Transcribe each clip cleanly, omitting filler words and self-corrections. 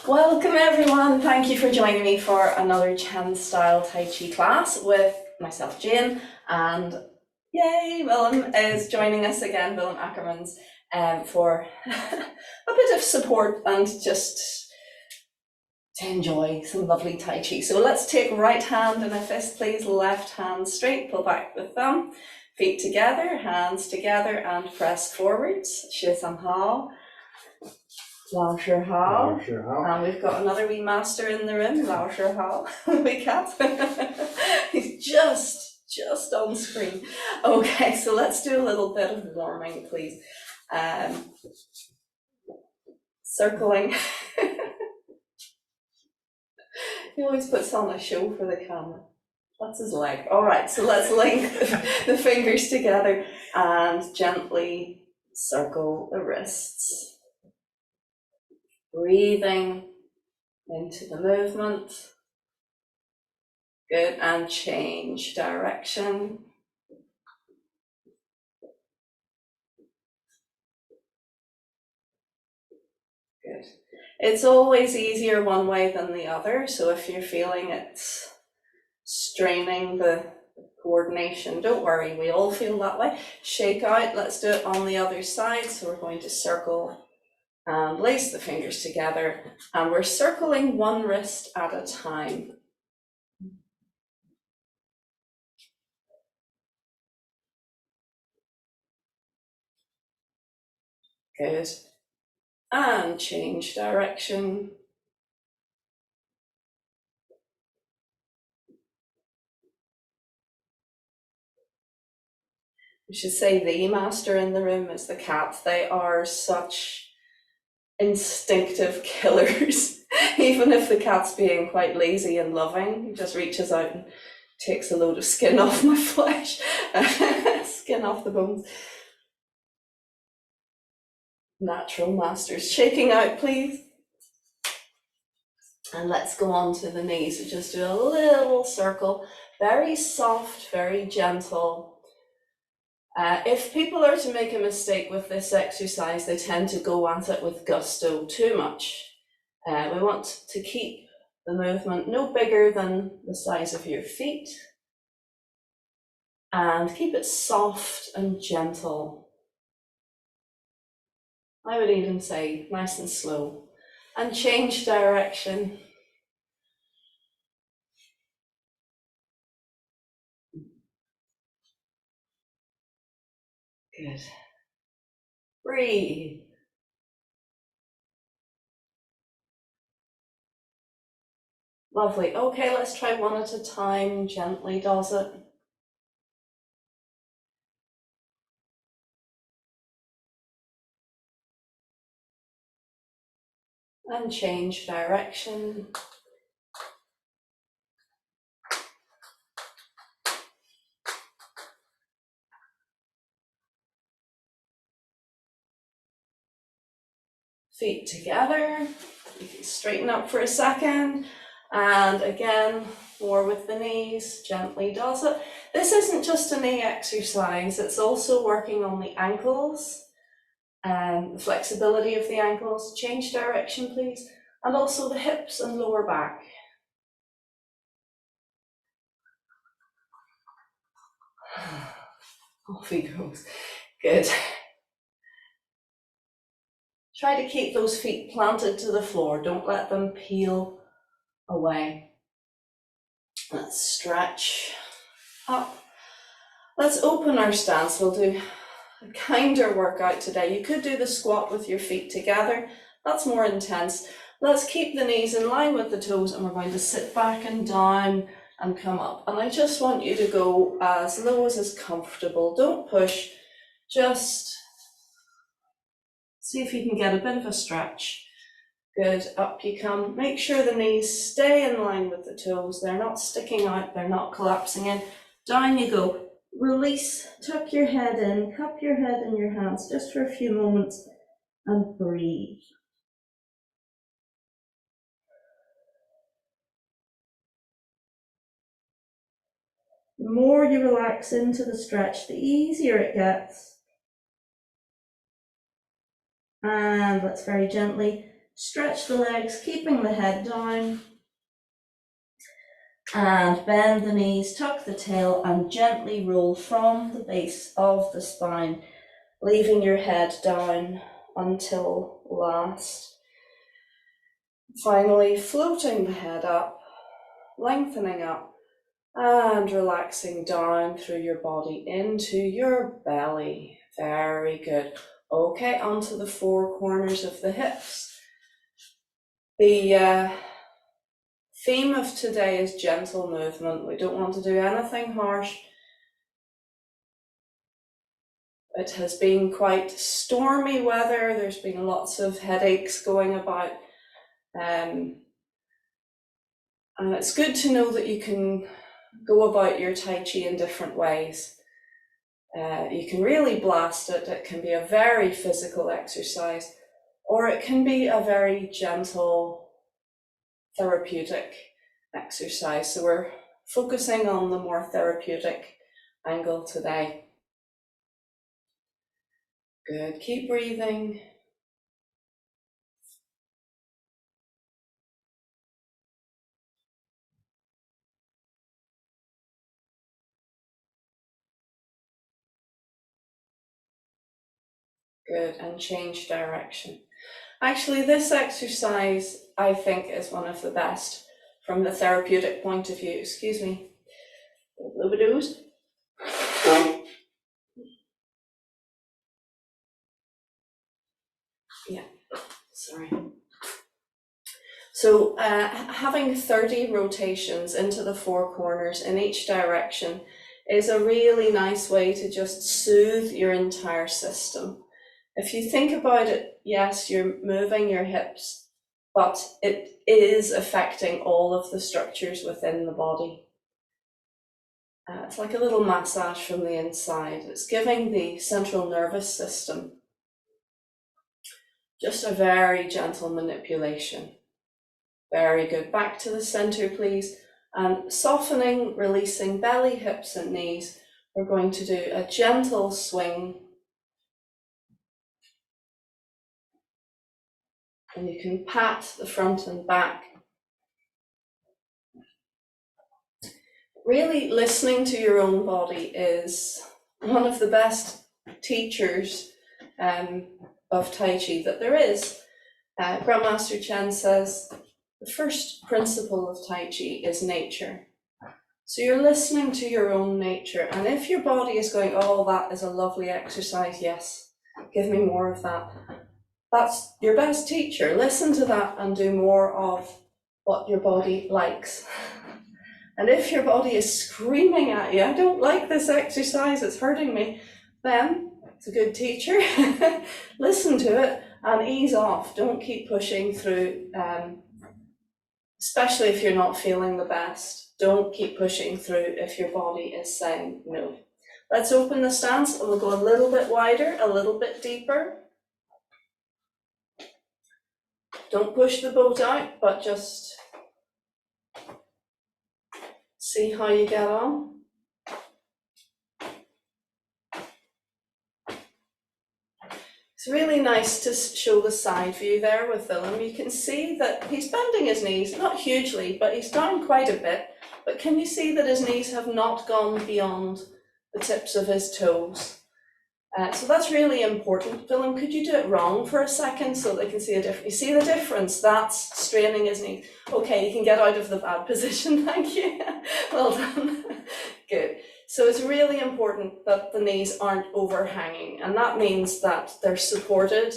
Welcome everyone, thank you for joining me for another Chen style Tai Chi class with myself Jane, and yay, Willem is joining us again, Willem Ackermans, for a bit of support and just to enjoy some lovely Tai Chi. So let's take right hand in a fist please, left hand straight, pull back the thumb, feet together, hands together and press forwards, Xue Sam Hao. Lao Jia Yi Lu. And we've got another wee master in the room, Lao Jia Yi Lu, wee cat. He's just on screen. Okay, so let's do a little bit of warming, please. Circling. He always puts on a show for the camera. That's his leg. All right, so let's link the fingers together and gently circle the wrists. Breathing into the movement. Good, and change direction. Good. It's always easier one way than the other, so if you're feeling it's straining the coordination, don't worry, we all feel that way. Shake out, let's do it on the other side, so we're going to circle and lace the fingers together, and we're circling one wrist at a time. Good. And change direction. We should say the master in the room is the cat. They are such instinctive killers. Even if the cat's being quite lazy and loving, he just reaches out and takes a load of skin off my flesh, skin off the bones. Natural masters. Shaking out, please. And let's go on to the knees. So just do a little circle, very soft, very gentle. If people are to make a mistake with this exercise, they tend to go at it with gusto too much. We want to keep the movement no bigger than the size of your feet, and keep it soft and gentle. I would even say nice and slow, and change direction. Good. Breathe. Lovely. Okay, let's try one at a time. Gently does it. And change direction. Feet together. You can straighten up for a second. And again, more with the knees, gently does it. This isn't just a knee exercise, it's also working on the ankles and the flexibility of the ankles. Change direction, please. And also the hips and lower back. Off he goes. Good. Try to keep those feet planted to the floor. Don't let them peel away. Let's stretch up. Let's open our stance. We'll do a kinder workout today. You could do the squat with your feet together. That's more intense. Let's keep the knees in line with the toes, and we're going to sit back and down and come up. And I just want you to go as low as is comfortable. Don't push, just see if you can get a bit of a stretch. Good, up you come. Make sure the knees stay in line with the toes. They're not sticking out, they're not collapsing in. Down you go. Release, tuck your head in, cup your head in your hands just for a few moments and breathe. The more you relax into the stretch, the easier it gets. And let's very gently Stretch the legs, keeping the head down. And bend the knees, tuck the tail, and gently roll from the base of the spine, leaving your head down until last. Finally, floating the head up, lengthening up, and relaxing down through your body into your belly. Very good. Okay, onto the four corners of the hips. The theme of today is gentle movement. We don't want to do anything harsh. It has been quite stormy weather. There's been lots of headaches going about. And it's good to know that you can go about your Tai Chi in different ways. You can really blast it. It can be a very physical exercise, or it can be a very gentle, therapeutic exercise. So we're focusing on the more therapeutic angle today. Good, keep breathing. Good, and change direction. Actually, this exercise, I think, is one of the best from the therapeutic point of view. Excuse me. Lubidoos. Yeah, sorry. So having 30 rotations into the four corners in each direction is a really nice way to just soothe your entire system. If you think about it, yes, you're moving your hips, but it is affecting all of the structures within the body. It's like a little massage from the inside. It's giving the central nervous system just a very gentle manipulation. Very good. Back to the center, please. And softening, releasing belly, hips, and knees. We're going to do a gentle swing. And you can pat the front and back. Really listening to your own body is one of the best teachers of Tai Chi that there is. Grandmaster Chen says, the first principle of Tai Chi is nature. So you're listening to your own nature. And if your body is going, oh, that is a lovely exercise, yes, give me more of that. That's your best teacher. Listen to that and do more of what your body likes. And if your body is screaming at you, I don't like this exercise, it's hurting me, then it's a good teacher. Listen to it and ease off. Don't keep pushing through, especially if you're not feeling the best. Don't keep pushing through if your body is saying no. Let's open the stance and we'll go a little bit wider, a little bit deeper. Don't push the boat out, but just see how you get on. It's really nice to show the side view there with Willem. You can see that he's bending his knees, not hugely, but he's down quite a bit. But can you see that his knees have not gone beyond the tips of his toes? So that's really important. Willem, could you do it wrong for a second so they can see a difference? You see the difference? That's straining his knees. Okay, you can get out of the bad position, thank you. Well done. Good. So it's really important that the knees aren't overhanging, and that means that they're supported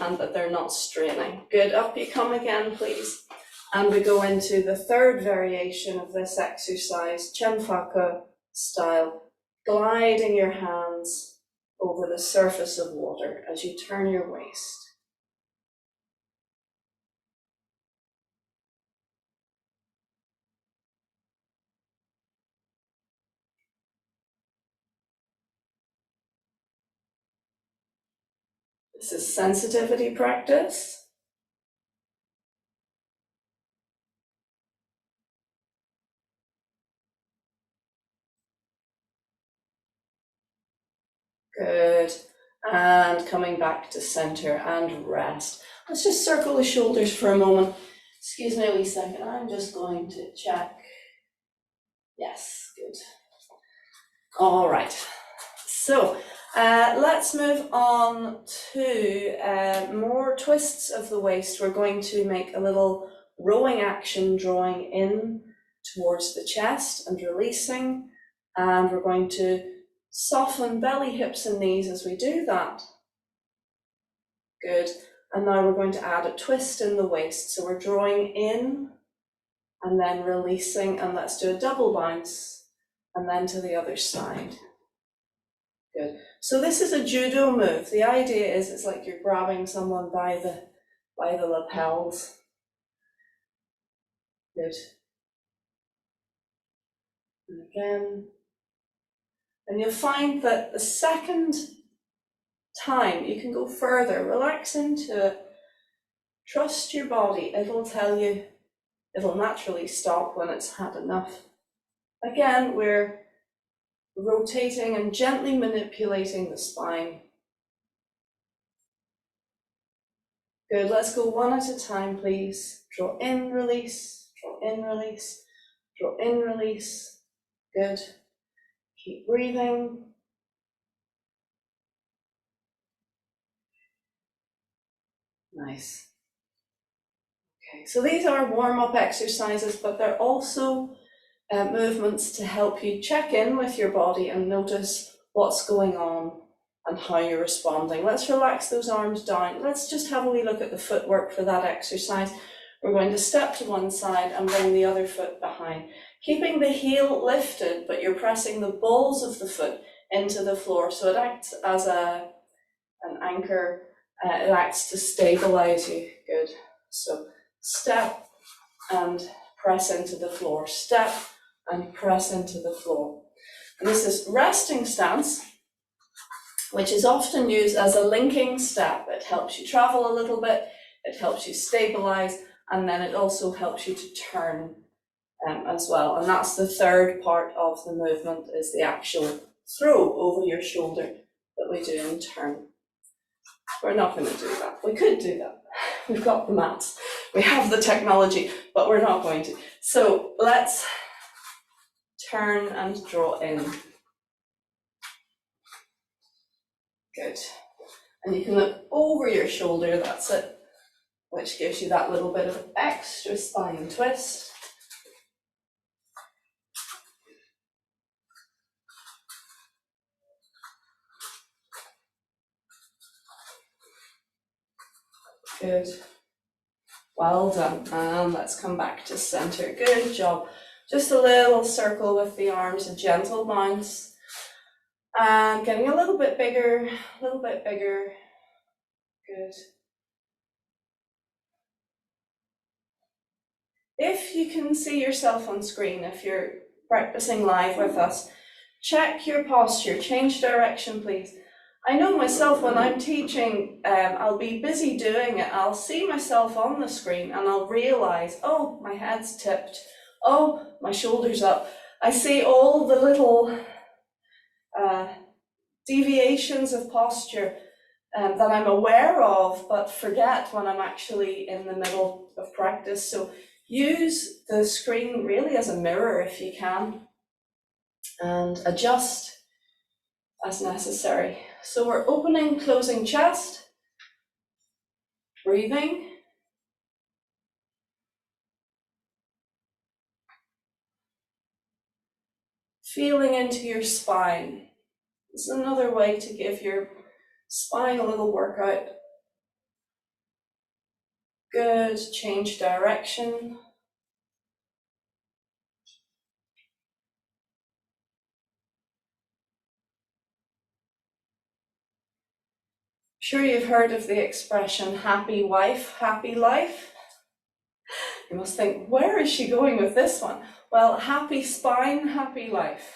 and that they're not straining. Good, up you come again, please. And we go into the third variation of this exercise, Chen Faka style, gliding your hands over the surface of water as you turn your waist. This is sensitivity practice. Good. And coming back to center and rest. Let's just circle the shoulders for a moment. Excuse me a wee second, I'm just going to check. Yes, good. All right, so let's move on to more twists of the waist. We're going to make a little rowing action, drawing in towards the chest and releasing, and we're going to soften belly, hips and knees as we do that. Good. And now we're going to add a twist in the waist. So we're drawing in and then releasing, and let's do a double bounce and then to the other side. Good. So this is a judo move. The idea is it's like you're grabbing someone by the lapels. Good. And again. And you'll find that the second time you can go further, relax into it, trust your body, it'll tell you, it'll naturally stop when it's had enough. Again, we're rotating and gently manipulating the spine. Good, let's go one at a time, please. Draw in, release, draw in, release, draw in, release. Good. Keep breathing. Nice. Okay, so these are warm-up exercises, but they're also movements to help you check in with your body and notice what's going on and how you're responding. Let's relax those arms down. Let's just have a wee look at the footwork for that exercise. We're going to step to one side and bring the other foot behind, keeping the heel lifted, but you're pressing the balls of the foot into the floor, so it acts as an anchor. It acts to stabilize you. Good. So step and press into the floor, step and press into the floor. And this is resting stance, which is often used as a linking step. It helps you travel a little bit, it helps you stabilize, and then it also helps you to turn as well. And that's the third part of the movement, is the actual throw over your shoulder that we do in turn. We're not going to do that. We could do that. We've got the mats. We have the technology, but we're not going to. So let's turn and draw in. Good. And you can look over your shoulder, that's it, which gives you that little bit of extra spine twist. Good. Well done. And let's come back to center. Good job. Just a little circle with the arms, a gentle bounce. And getting a little bit bigger, a little bit bigger. Good. If you can see yourself on screen, if you're practicing live with us, check your posture, change direction, please. I know myself when I'm teaching, I'll be busy doing it, I'll see myself on the screen and I'll realize, oh, my head's tipped, oh, my shoulder's up. I see all the little deviations of posture that I'm aware of, but forget when I'm actually in the middle of practice. So use the screen really as a mirror if you can, and adjust as necessary. So we're opening, closing chest, breathing. Feeling into your spine. This is another way to give your spine a little workout. Good, change direction. Sure, you've heard of the expression, happy wife, happy life. You must think, where is she going with this one? Well, happy spine, happy life.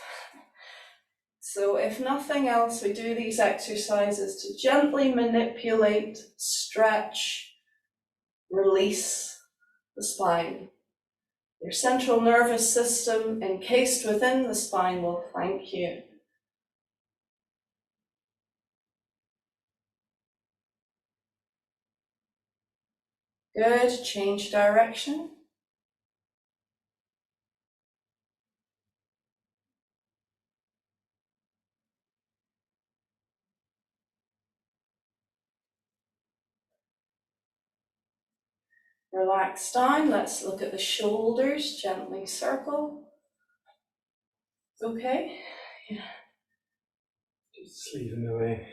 So if nothing else, we do these exercises to gently manipulate, stretch, release the spine. Your central nervous system encased within the spine will thank you. Good, change direction. Relax down, let's look at the shoulders, gently circle. Okay. Just sleeping away.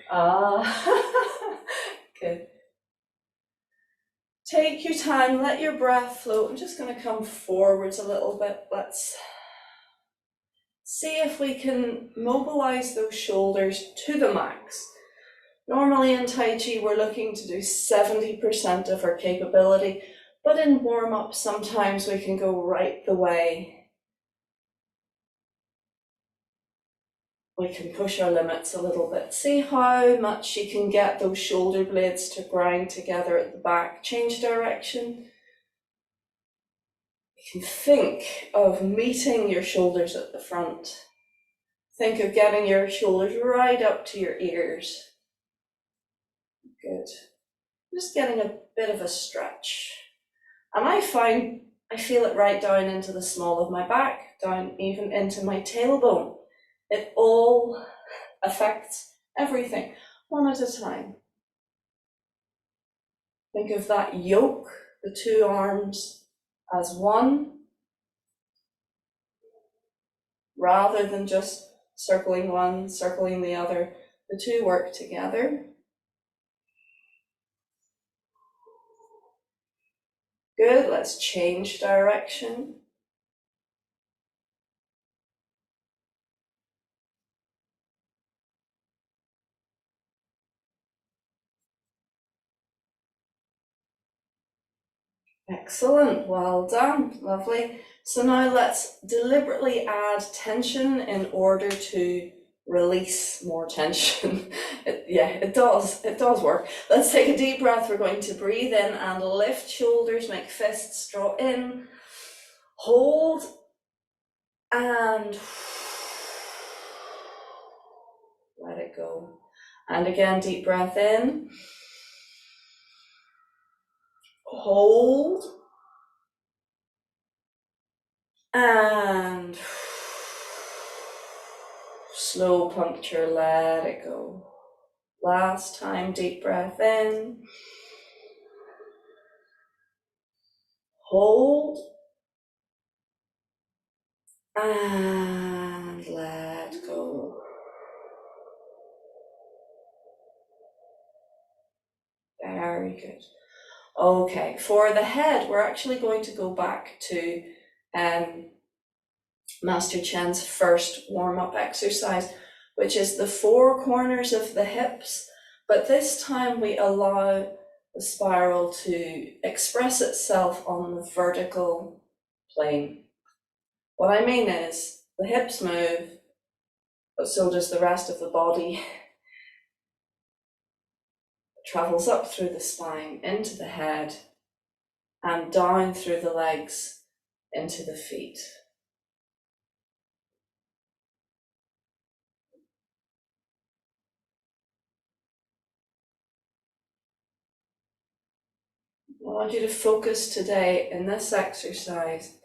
Good. Take your time, let your breath flow. I'm just going to come forwards a little bit. Let's see if we can mobilize those shoulders to the max. Normally in Tai Chi, we're looking to do 70% of our capability, but in warm-up, sometimes we can go right the way. We can push our limits a little bit. See how much you can get those shoulder blades to grind together at the back. Change direction. You can think of meeting your shoulders at the front. Think of getting your shoulders right up to your ears. Good. Just getting a bit of a stretch. And I feel it right down into the small of my back, down even into my tailbone. It all affects everything, one at a time. Think of that yoke, the two arms, as one, rather than just circling one, circling the other. The two work together. Good, let's change direction. Excellent, well done, lovely. So now let's deliberately add tension in order to release more tension. It does work. Let's take a deep breath. We're going to breathe in and lift shoulders, make fists, draw in, hold, and let it go. And again, deep breath in, hold, and slow puncture, let it go. Last time, deep breath in, hold, and let go. Very good. Okay, for the head, we're actually going to go back to Master Chen's first warm-up exercise, which is the four corners of the hips, but this time we allow the spiral to express itself on the vertical plane. What I mean is the hips move, but so does the rest of the body. It travels up through the spine, into the head, and down through the legs, into the feet. I want you to focus today in this exercise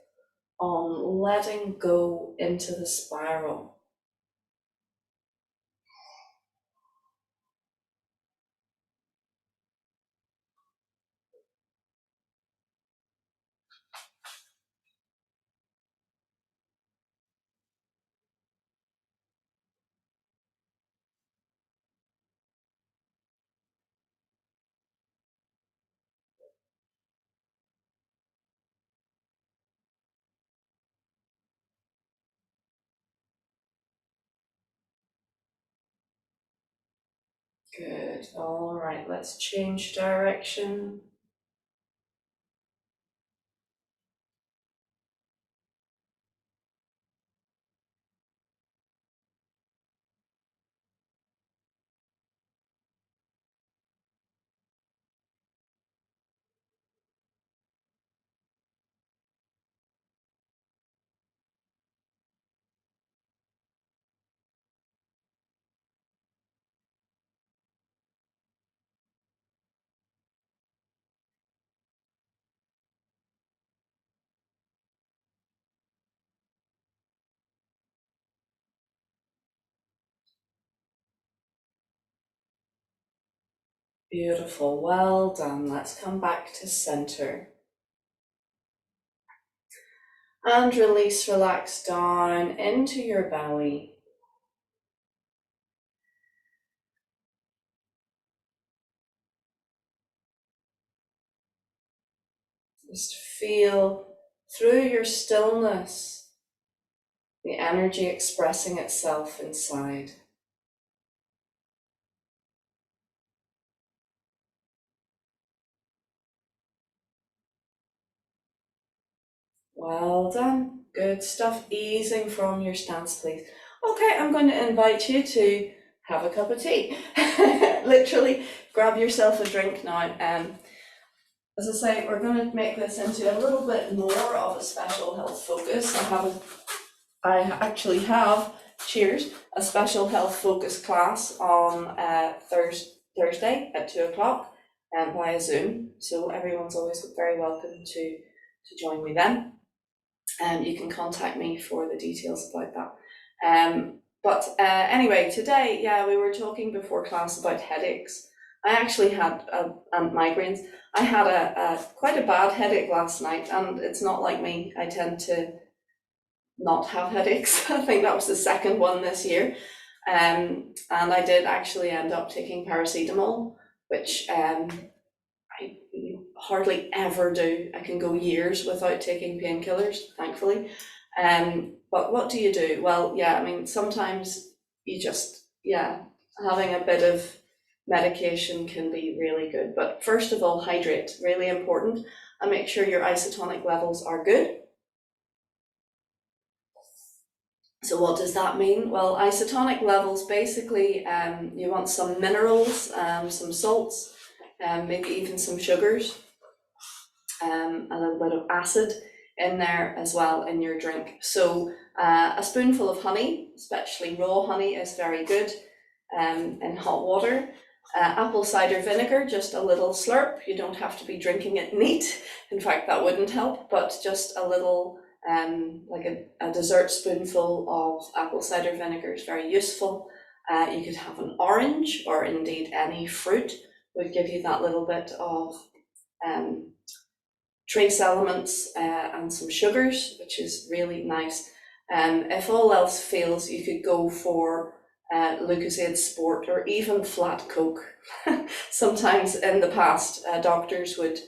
on letting go into the spiral. Good. All right, let's change direction. Beautiful, well done. Let's come back to center. And release, relax down into your belly. Just feel through your stillness the energy expressing itself inside. Well done. Good stuff. Easing from your stance, please. Okay, I'm going to invite you to have a cup of tea. Literally, grab yourself a drink now. As I say, we're going to make this into a little bit more of a special health focus. I actually have, cheers, a special health focus class on Thursday at 2 o'clock via Zoom. So everyone's always very welcome to join me then. You can contact me for the details about that. But anyway, today, we were talking before class about headaches. I actually had and migraines. I had a quite a bad headache last night, and it's not like me. I tend to not have headaches. I think that was the second one this year. And I did actually end up taking paracetamol, which I hardly ever do. I can go years without taking painkillers, thankfully. But what do you do? Well, I mean, sometimes you just, having a bit of medication can be really good. But first of all, hydrate, really important, and make sure your isotonic levels are good. So what does that mean? Well, isotonic levels, basically, you want some minerals, some salts, maybe even some sugars, a little bit of acid in there as well in your drink. So a spoonful of honey, especially raw honey, is very good in hot water. Apple cider vinegar, just a little slurp. You don't have to be drinking it neat. In fact, that wouldn't help, but just a little, like a dessert spoonful of apple cider vinegar is very useful. You could have an orange, or indeed any fruit would give you that little bit of trace elements and some sugars, which is really nice. If all else fails, you could go for Lucozade Sport or even flat Coke. Sometimes in the past, doctors would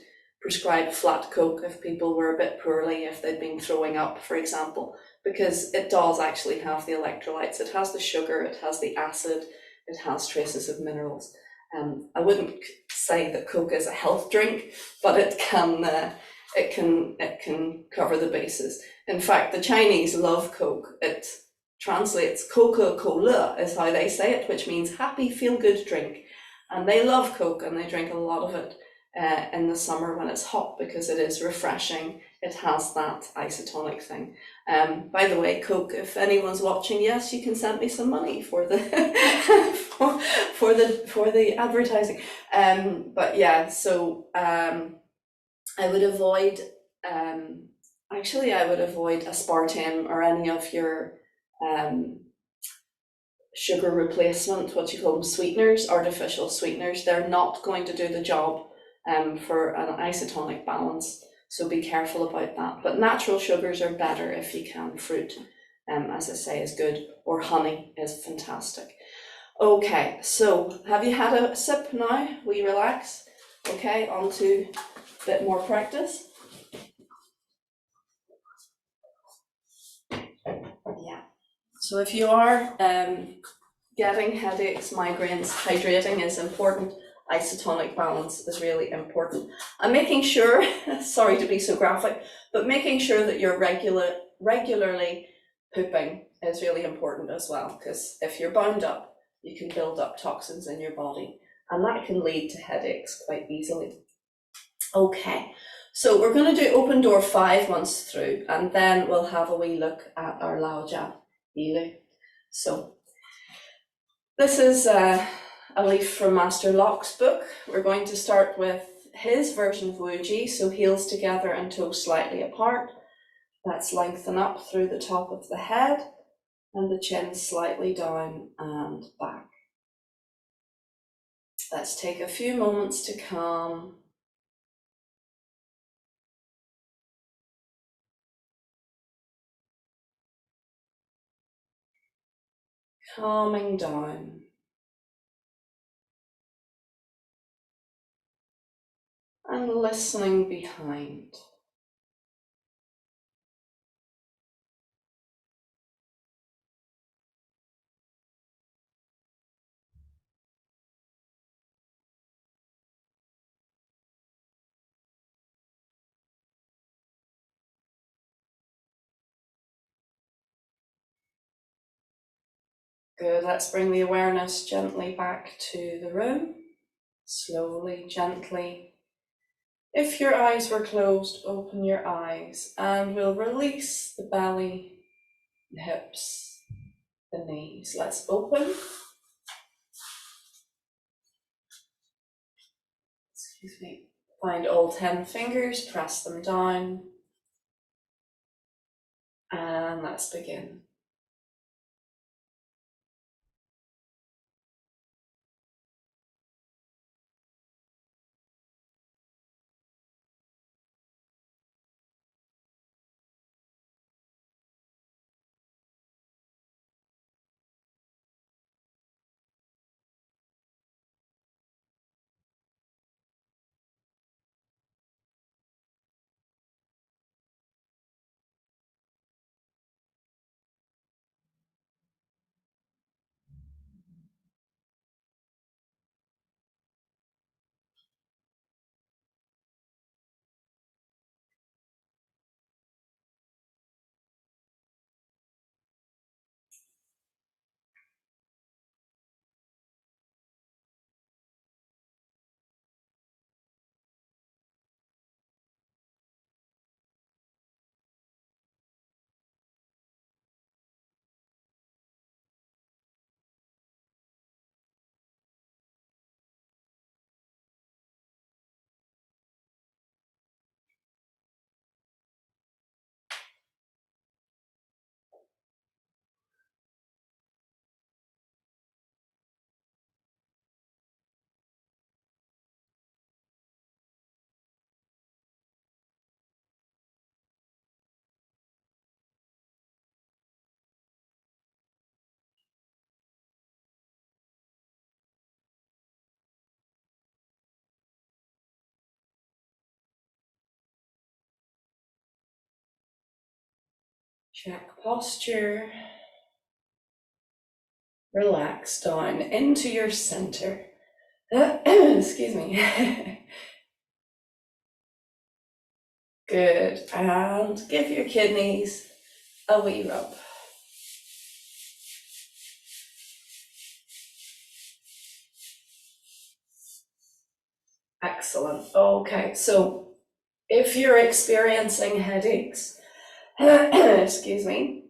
prescribe flat Coke if people were a bit poorly, if they'd been throwing up, for example, because it does actually have the electrolytes. It has the sugar, it has the acid, it has traces of minerals. I wouldn't say that Coke is a health drink, but it can cover the bases. In fact, the Chinese love Coke. It translates Coca-Cola is how they say it, which means happy, feel-good drink. And they love Coke, and they drink a lot of it in the summer when it's hot, because it is refreshing. It has that isotonic thing. By the way, Coke, if anyone's watching, yes, you can send me some money for the for the advertising. But yeah, so I would avoid aspartame or any of your sugar replacement, what you call them, sweeteners, artificial sweeteners. They're not going to do the job for an isotonic balance, so be careful about that. But natural sugars are better if you can. Fruit, as I say, is good, or honey is fantastic. Okay, so have you had a sip now? We relax. Okay, on to a bit more practice. Yeah. So if you are getting headaches, migraines, hydrating is important. Isotonic balance is really important. And making sure, sorry to be so graphic, but making sure that you're regularly pooping is really important as well, because if you're bound up, you can build up toxins in your body, and that can lead to headaches quite easily. Okay, so we're going to do open door 5 months through, and then we'll have a wee look at our Lao Jia Yi Lu. So this is a leaf from Master Locke's book. We're going to start with his version of Wuji, so heels together and toes slightly apart. Let's lengthen up through the top of the head and the chin slightly down and back. Let's take a few moments to calm. Calming down. And listening behind. Good, let's bring the awareness gently back to the room. Slowly, gently. If your eyes were closed, open your eyes and we'll release the belly, the hips, the knees. Let's open. Excuse me. Find all 10 fingers, press them down. And let's begin. Check posture. Relax down into your center. Excuse me. Good. And give your kidneys a wee rub. Excellent. Okay, so if you're experiencing headaches, excuse me,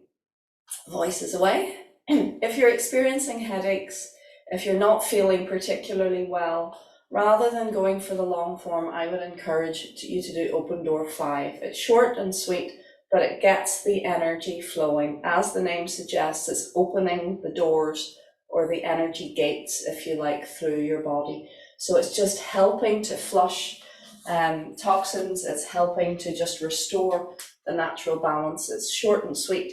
voice is away. If you're experiencing headaches, if you're not feeling particularly well, rather than going for the long form, I would encourage you to do open door 5. It's short and sweet, but it gets the energy flowing. As the name suggests, it's opening the doors or the energy gates, if you like, through your body. So it's just helping to flush toxins. It's helping to just restore the natural balance. It's short and sweet,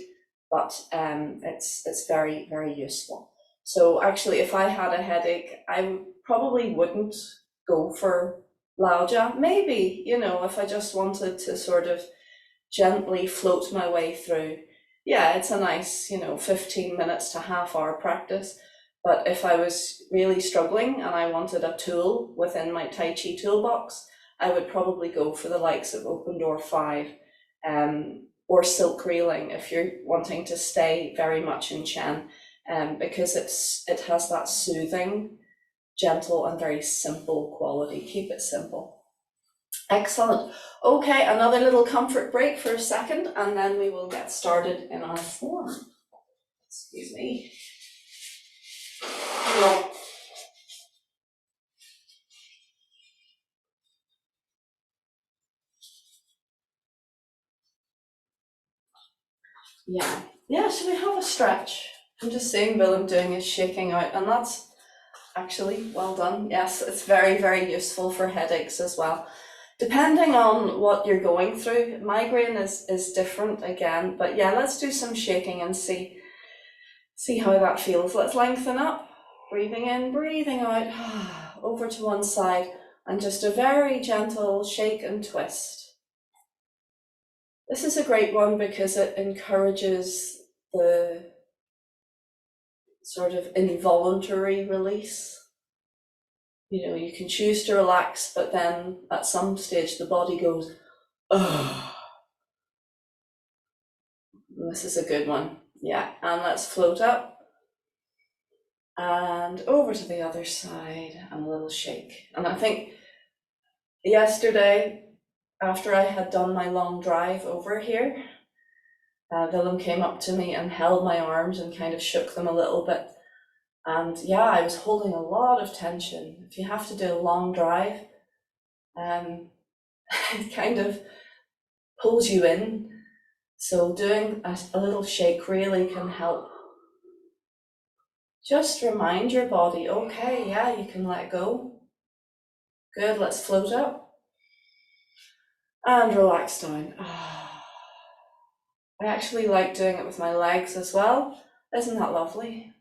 but it's very, very useful. So actually, if I had a headache, I probably wouldn't go for Lao Jia. Maybe, if I just wanted to sort of gently float my way through. Yeah, it's a nice, 15 minutes to half hour practice. But if I was really struggling and I wanted a tool within my Tai Chi toolbox, I would probably go for the likes of Open Door 5 or silk reeling if you're wanting to stay very much in Chen, because it has that soothing, gentle and very simple quality. Keep it simple. Excellent. Okay, another little comfort break for a second and then we will get started in our form. Excuse me. Yeah, so we have a stretch. I'm just seeing Willem doing his shaking out, and that's actually, well done. Yes, it's very, very useful for headaches as well. Depending on what you're going through, migraine is different again, but yeah, let's do some shaking and see how that feels. Let's lengthen up, breathing in, breathing out, over to one side, and just a very gentle shake and twist. This is a great one because it encourages the sort of involuntary release. You know, you can choose to relax, but then at some stage the body goes, oh. This is a good one. Yeah, and let's float up and over to the other side and a little shake. And I think yesterday, after I had done my long drive over here, Willem came up to me and held my arms and kind of shook them a little bit. And yeah, I was holding a lot of tension. If you have to do a long drive, it kind of pulls you in. So doing a little shake really can help. Just remind your body, okay, yeah, you can let go. Good, let's float up and relax down. I actually like doing it with my legs as well. Isn't that lovely?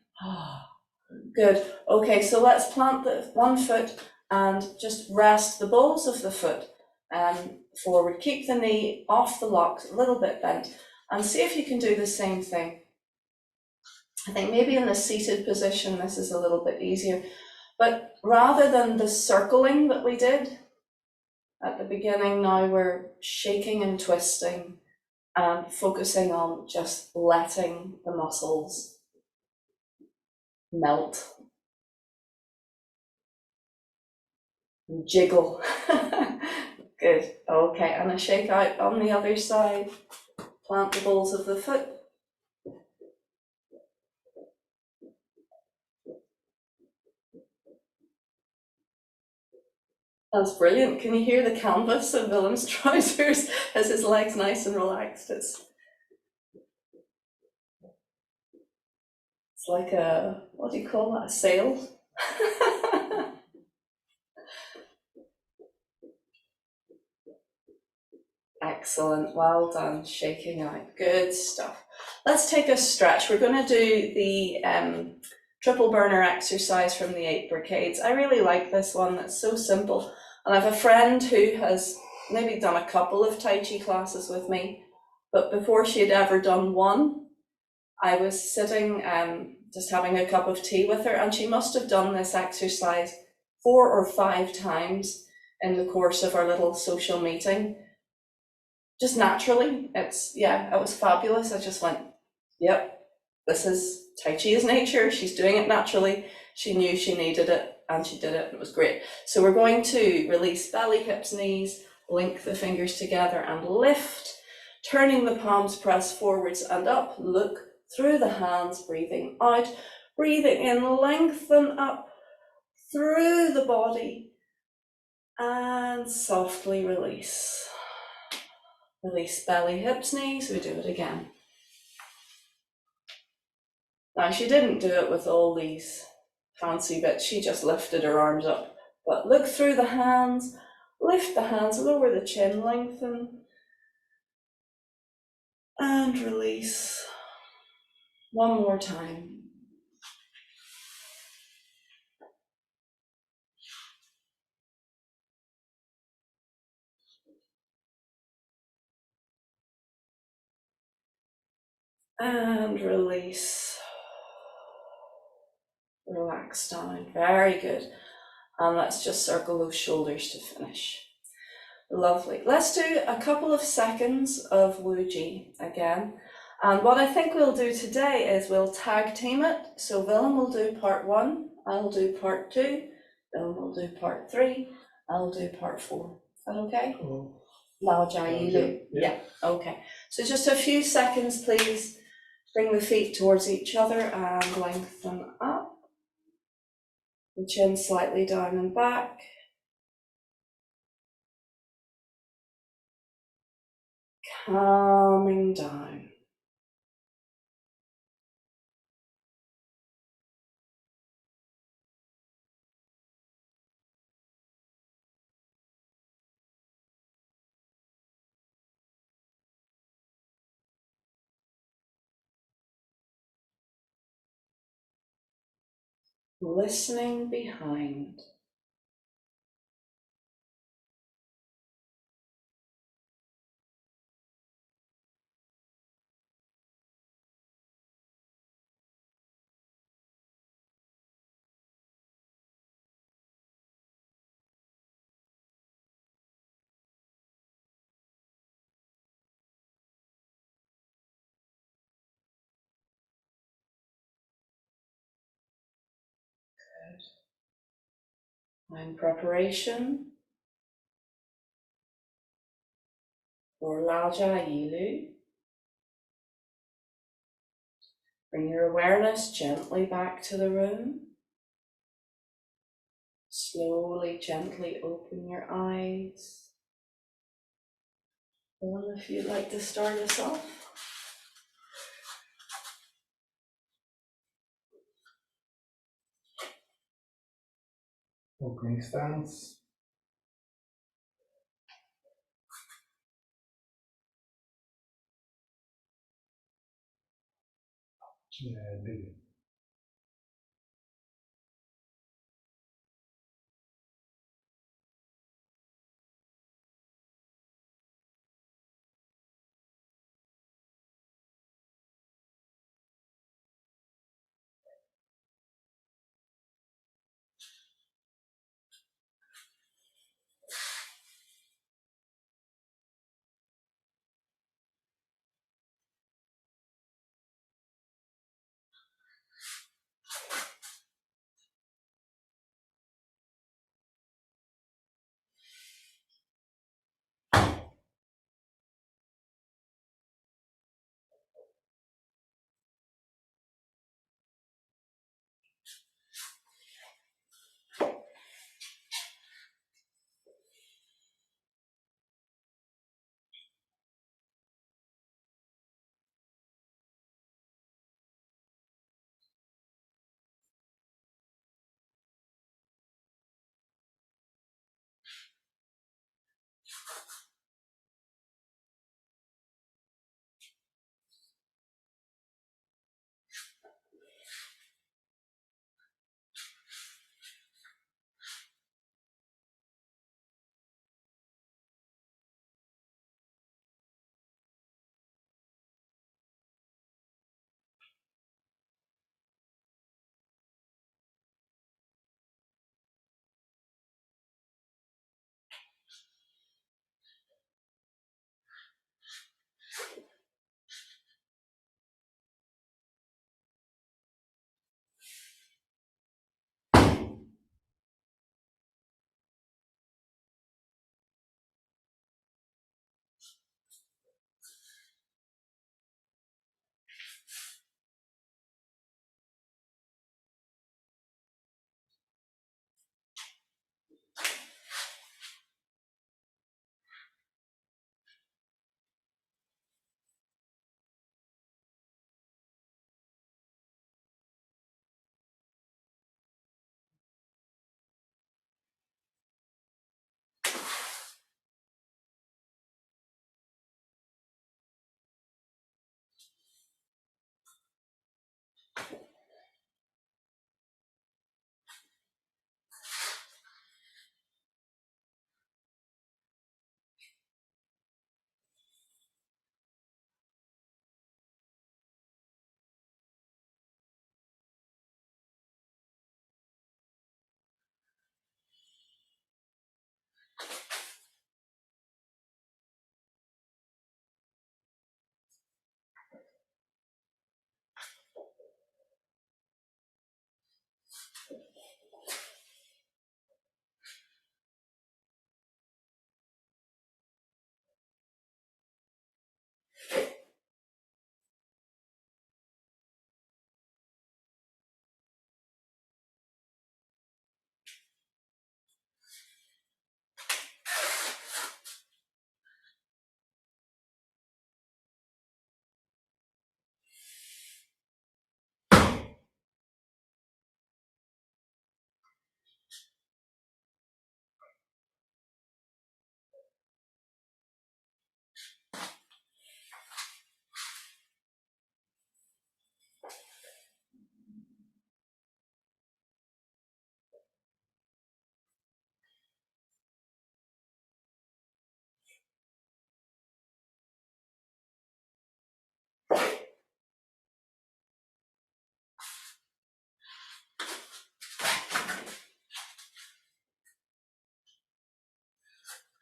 Good. Okay, so let's plant the one foot and just rest the balls of the foot forward. Keep the knee off the lock, a little bit bent, and see if you can do the same thing. I think maybe in the seated position, this is a little bit easier. But rather than the circling that we did at the beginning, now we're shaking and twisting and focusing on just letting the muscles melt and jiggle. Good. Okay, and a shake out on the other side. Plant the balls of the foot. That's brilliant. Can you hear the canvas of Willem's trousers as his legs nice and relaxed? It's like a, what do you call that, a sail? Excellent, well done, shaking out, good stuff. Let's take a stretch. We're going to do the triple burner exercise from the 8 brigades. I really like this one, it's so simple. And I have a friend who has maybe done a couple of Tai Chi classes with me, but before she had ever done one, I was sitting just having a cup of tea with her, and she must have done this exercise 4 or 5 times in the course of our little social meeting. Just naturally, it was fabulous. I just went, yep, this is Tai Chi is nature. She's doing it naturally. She knew she needed it and she did it. It was great. So we're going to release belly, hips, knees, link the fingers together and lift, turning the palms, press forwards and up, look through the hands, breathing out, breathing in, lengthen up through the body and softly release. Release belly, hips, knees, we do it again. Now she didn't do it with all these fancy bits, she just lifted her arms up. But look through the hands, lift the hands, lower the chin, lengthen, and release. One more time. And release. Relax down, very good. And let's just circle those shoulders to finish. Lovely. Let's do a couple of seconds of Wu Ji again. And what I think we'll do today is we'll tag team it. So Willem will do part 1, I'll do part 2, Willem will do part 3, I'll do part 4. Is that okay? Cool. Lao Jia Yi Lu. Yeah, okay. So just a few seconds, please. Bring the feet towards each other and lengthen up. The chin slightly down and back. Calming down. listening behind. In preparation for Lao Jia Yi Lu, bring your awareness gently back to the room. Slowly, gently open your eyes. Willem, if you'd like to start us off. Opening stance. And begin.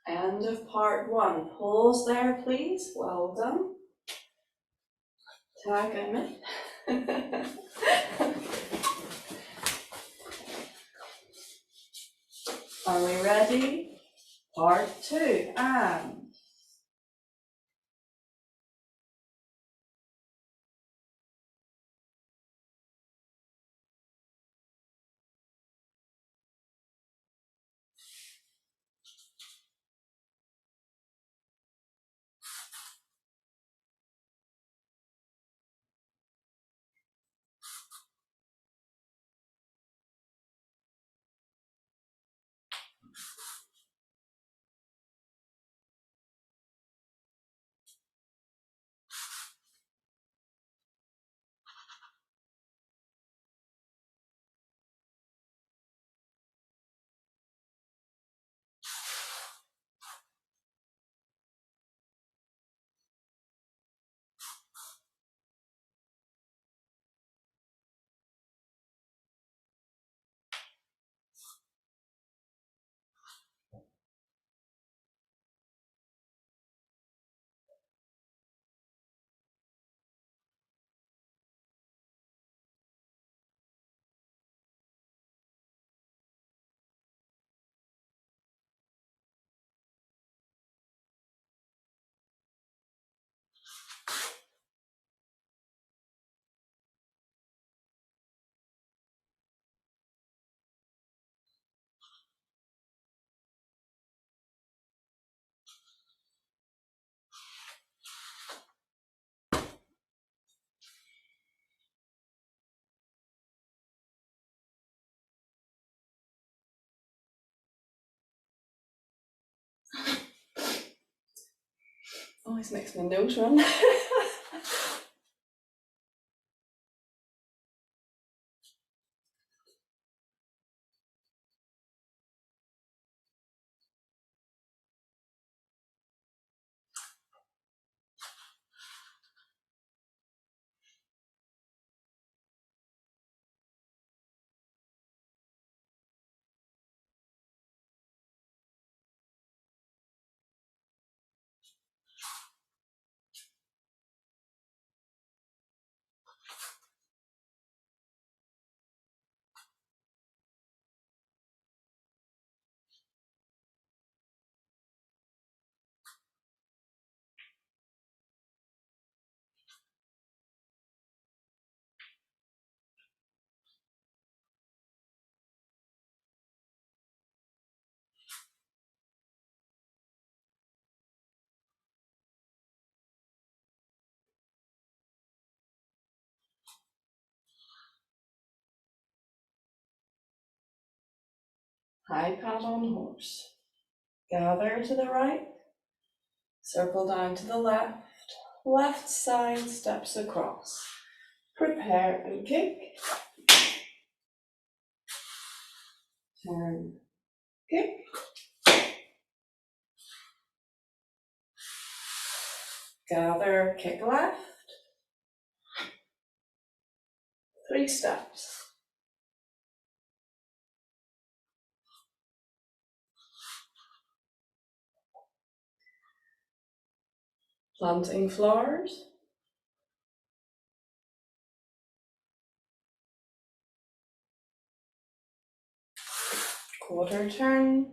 End of part one. Pause there, please. Well done. Tag Emma. Are we ready? Part two, and always makes my nose run. High pat on horse. Gather to the right. Circle down to the left. Left side steps across. Prepare and kick. Turn, kick. Gather, kick left. 3 steps. Planting flowers. Quarter turn.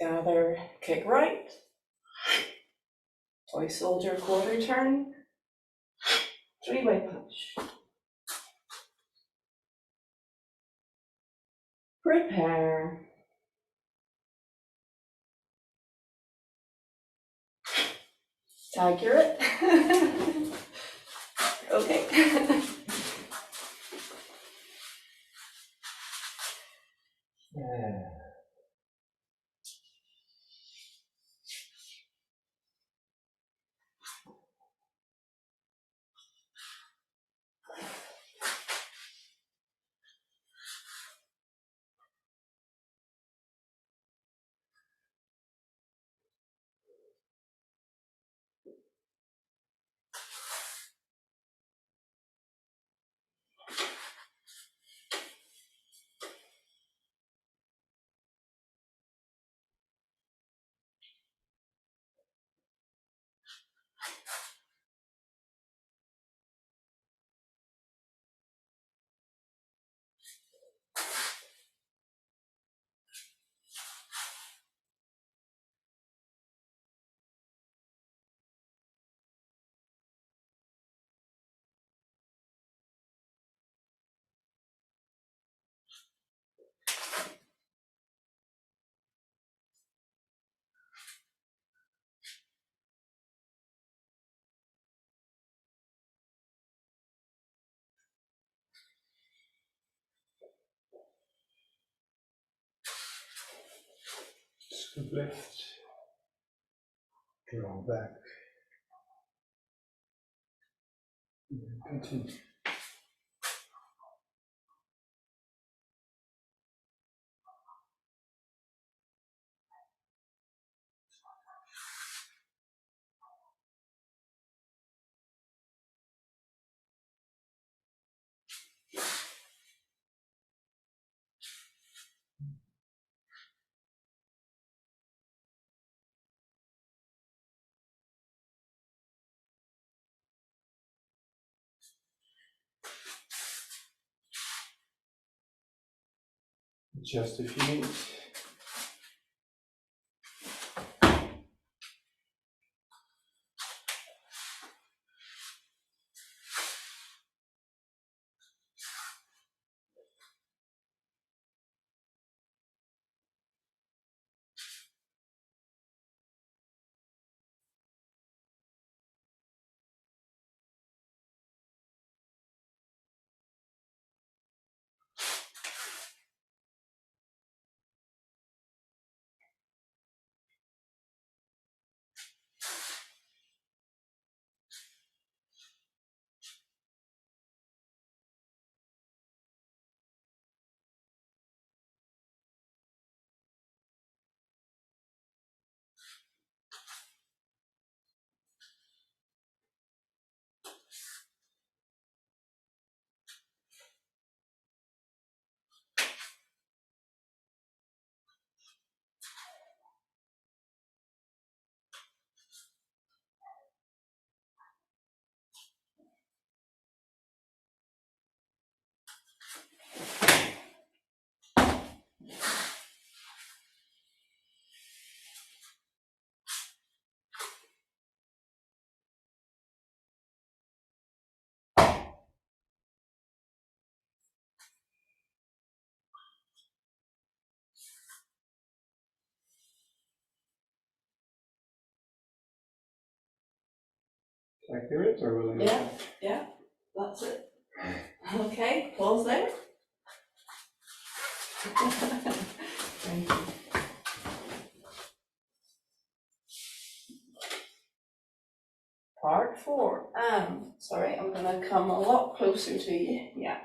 Gather, kick right. Toy soldier quarter turn. 3-way punch. Prepare. It's accurate. Okay. Scoop left. Draw back. And continue. Just if you need. Accurate or will it? Yeah, that's it. Okay, pause there. Thank you. Part 4. Sorry, I'm gonna come a lot closer to you. Yeah.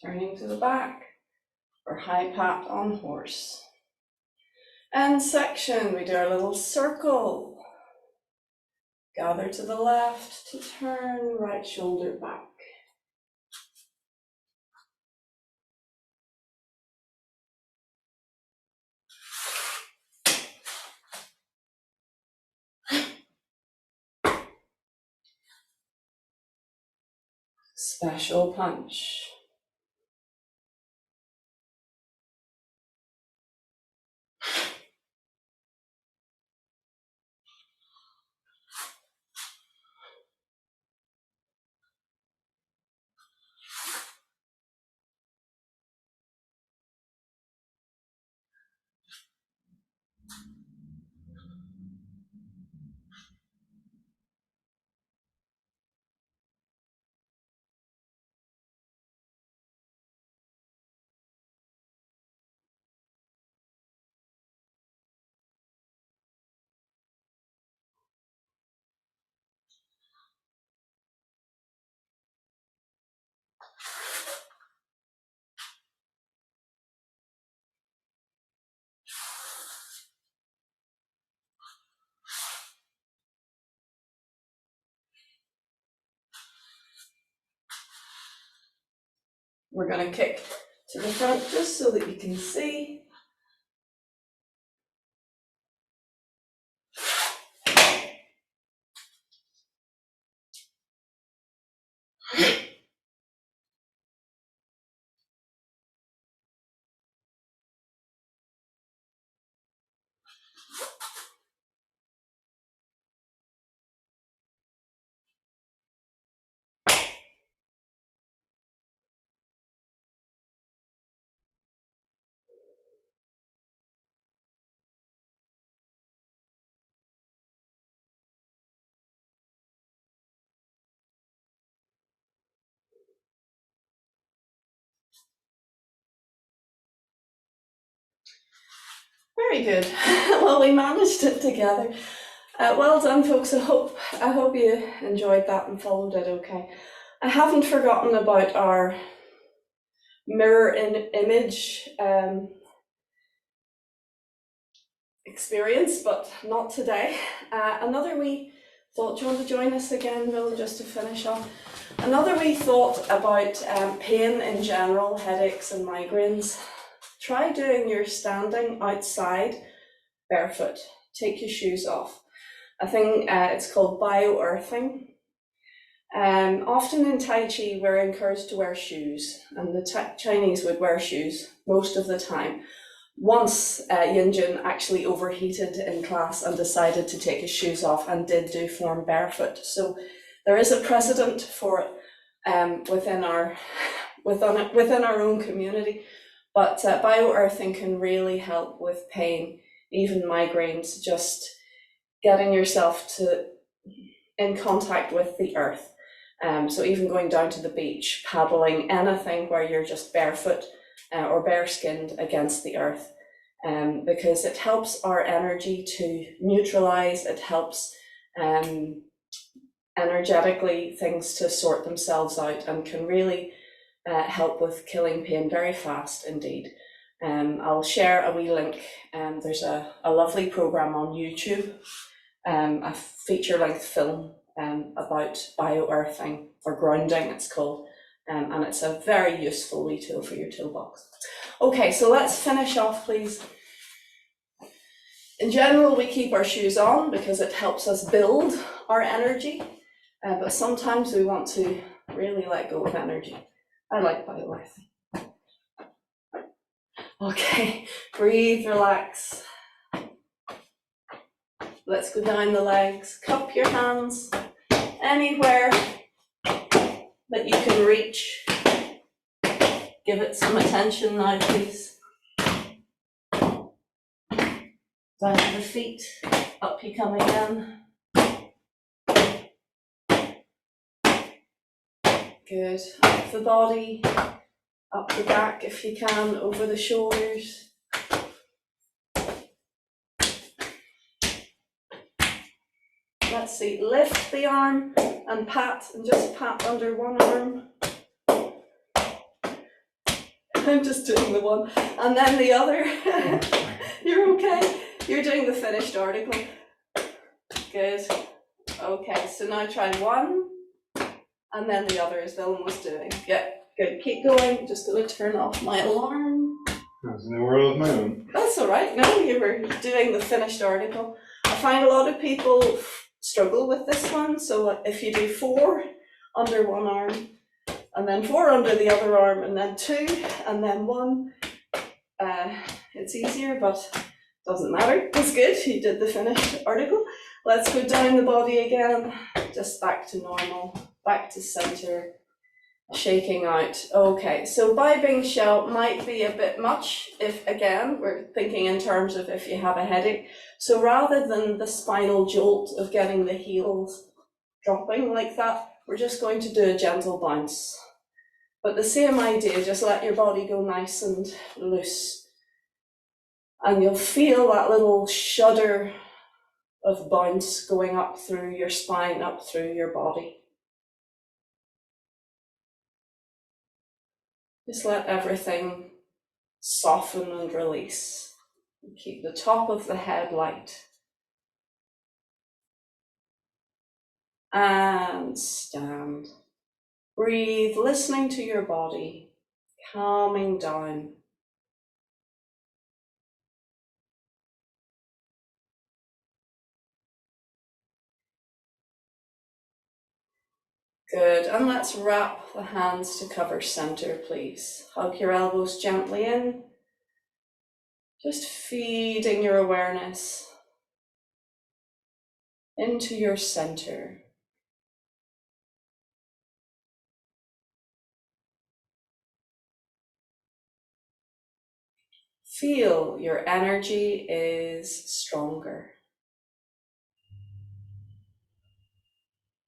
Turning to the back for high pat on horse. And section, we do our little circle. Gather to the left to turn, right shoulder back. Special punch. We're going to kick to the front just so that you can see. Very good. Well, we managed it together. Well done, folks. I hope you enjoyed that and followed it okay. I haven't forgotten about our mirror image experience, but not today. Another wee thought. Do you want to join us again, Will, just to finish off? Another wee thought about pain in general, headaches and migraines. Try doing your standing outside barefoot. Take your shoes off. I think it's called bio-earthing. Often in Tai Chi, we're encouraged to wear shoes, and the Chinese would wear shoes most of the time. Once Yinjin actually overheated in class and decided to take his shoes off and did do form barefoot. So there is a precedent for it within our own community. But bio-earthing can really help with pain, even migraines, just getting yourself in contact with the earth. So even going down to the beach, paddling, anything where you're just barefoot or bare-skinned against the earth because it helps our energy to neutralize, it helps energetically things to sort themselves out, and can really help with killing pain very fast indeed. I'll share a wee link. There's a lovely program on YouTube, a feature-length film about bioearthing, or grounding it's called, and it's a very useful wee tool for your toolbox. Okay, so let's finish off, please. In general, we keep our shoes on because it helps us build our energy, but sometimes we want to really let go of energy. I like bioearthing. Okay, breathe, relax. Let's go down the legs. Cup your hands anywhere that you can reach. Give it some attention now, please. Down to the feet, up you come again. Good. Up the body, up the back if you can, over the shoulders. Let's see, lift the arm and pat, and just pat under one arm. I'm just doing the one, and then the other. You're okay. You're doing the finished article. Good. Okay, so now try one, and then the other, as Willem was doing. Yeah, good. Keep going. Just going to turn off my alarm. I was in the world of my own. That's all right. No, you were doing the finished article. I find a lot of people struggle with this one. So if you do 4 under one arm, and then 4 under the other arm, and then 2, and then 1, it's easier, but doesn't matter. It's good. You did the finished article. Let's go down the body again, just back to normal, back to center, shaking out. Okay, so Bybing shell might be a bit much if, again, we're thinking in terms of if you have a headache. So rather than the spinal jolt of getting the heels dropping like that, we're just going to do a gentle bounce. But the same idea, just let your body go nice and loose. And you'll feel that little shudder of bounce going up through your spine, up through your body. Just let everything soften and release. Keep the top of the head light. And stand. Breathe, listening to your body, calming down. Good, and let's wrap the hands to cover center, please. Hug your elbows gently in, just feeding your awareness into your center. Feel your energy is stronger.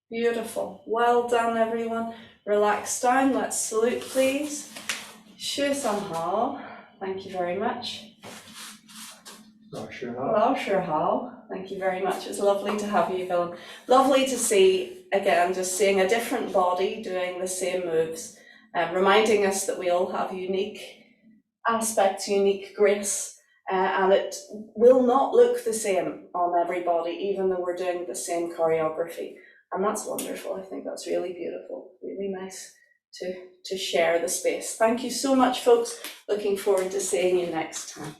Beautiful. Well done, everyone. Relax down. Let's salute, please. Shu Samhao. Thank you very much. Lao Jia Yi Lu. Thank you very much. It's lovely to have you, Willem. Lovely to see, again, just seeing a different body doing the same moves, reminding us that we all have unique aspects, unique grace, and it will not look the same on everybody, even though we're doing the same choreography. And that's wonderful. I think that's really beautiful, really nice to share the space. Thank you so much, folks. Looking forward to seeing you next time.